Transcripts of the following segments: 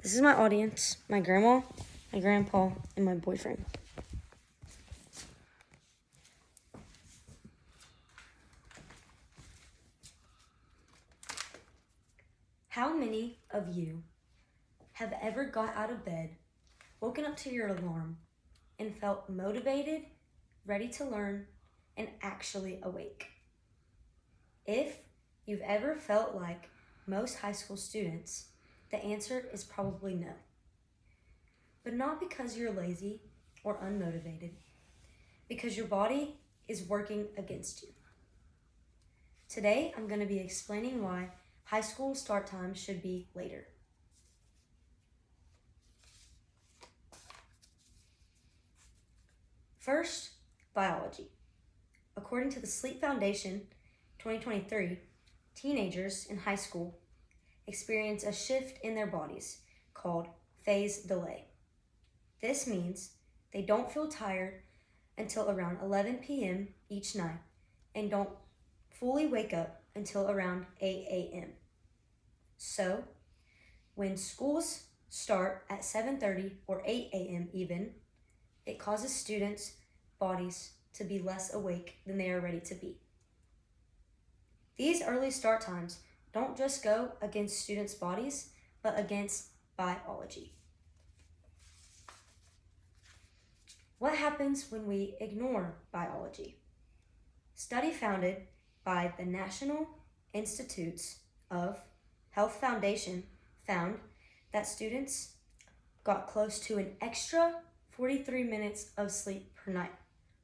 This is my audience, my grandma, my grandpa, and my boyfriend. How many of you have ever got out of bed, woken up to your alarm, and felt motivated, ready to learn, and actually awake? If you've ever felt like most high school students, the answer is probably no. But not because you're lazy or unmotivated, because your body is working against you. Today, I'm going to be explaining why high school start time should be later. First, biology. According to the Sleep Foundation 2023, teenagers in high school experience a shift in their bodies called phase delay. This means they don't feel tired until around 11 p.m. each night and don't fully wake up until around 8 a.m. So, when schools start at 7:30 or 8 a.m. even, it causes students' bodies to be less awake than they are ready to be. These early start times don't just go against students' bodies, but against biology. What happens when we ignore biology? Study founded by the National Institutes of Health Foundation found that students got close to an extra 43 minutes of sleep per night,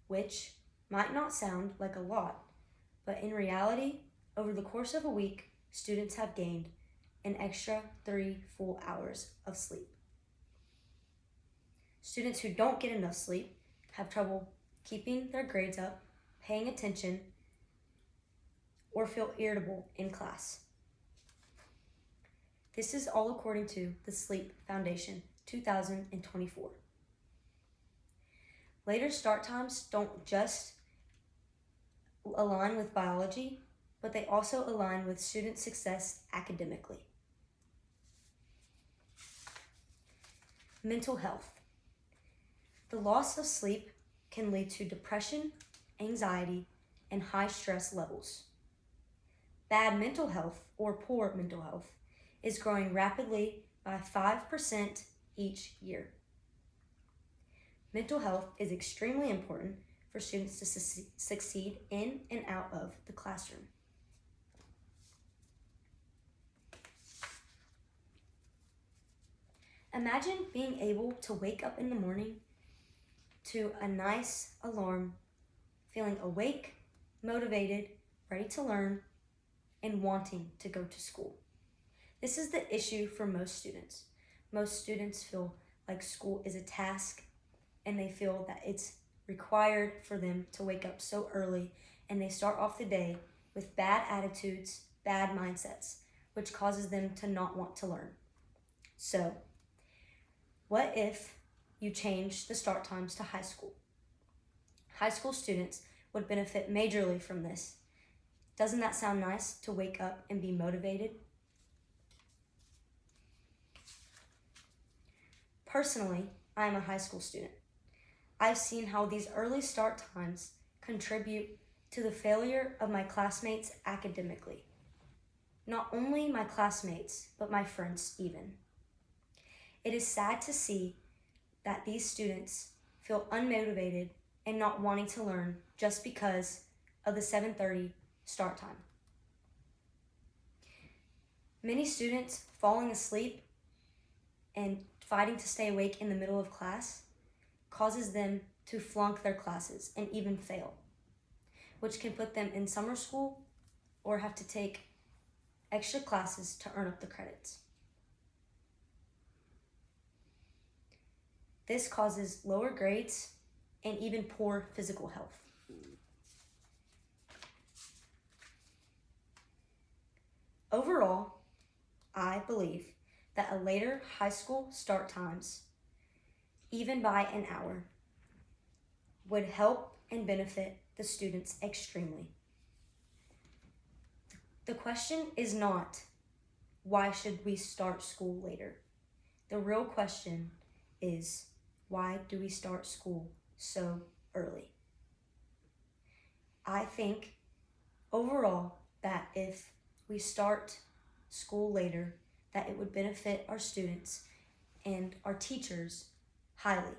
which might not sound like a lot, but in reality, over the course of a week, students have gained an extra 3 full hours of sleep. Students who don't get enough sleep have trouble keeping their grades up, paying attention, or feel irritable in class. This is all according to the Sleep Foundation 2024. Later start times don't just align with biology, but they also align with student success academically. Mental health. The loss of sleep can lead to depression, anxiety, and high stress levels. Bad mental health, or poor mental health, is growing rapidly by 5% each year. Mental health is extremely important for students to succeed in and out of the classroom. Imagine being able to wake up in the morning to a nice alarm, feeling awake, motivated, ready to learn, and wanting to go to school. This is the issue for most students. Most students feel like school is a task, and they feel that it's required for them to wake up so early, and they start off the day with bad attitudes, bad mindsets, which causes them to not want to learn. So, what if you change the start times to high school? High school students would benefit majorly from this. Doesn't that sound nice to wake up and be motivated? Personally, I am a high school student. I've seen how these early start times contribute to the failure of my classmates academically. Not only my classmates, but my friends even. It is sad to see that these students feel unmotivated and not wanting to learn just because of the 7:30 start time. Many students falling asleep and fighting to stay awake in the middle of class causes them to flunk their classes and even fail, which can put them in summer school or have to take extra classes to earn up the credits. This causes lower grades and even poor physical health. Overall, I believe that a later high school start times, even by an hour, would help and benefit the students extremely. The question is not, why should we start school later? The real question is, why do we start school so early? I think overall that if we start school later, that it would benefit our students and our teachers highly.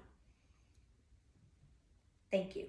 Thank you.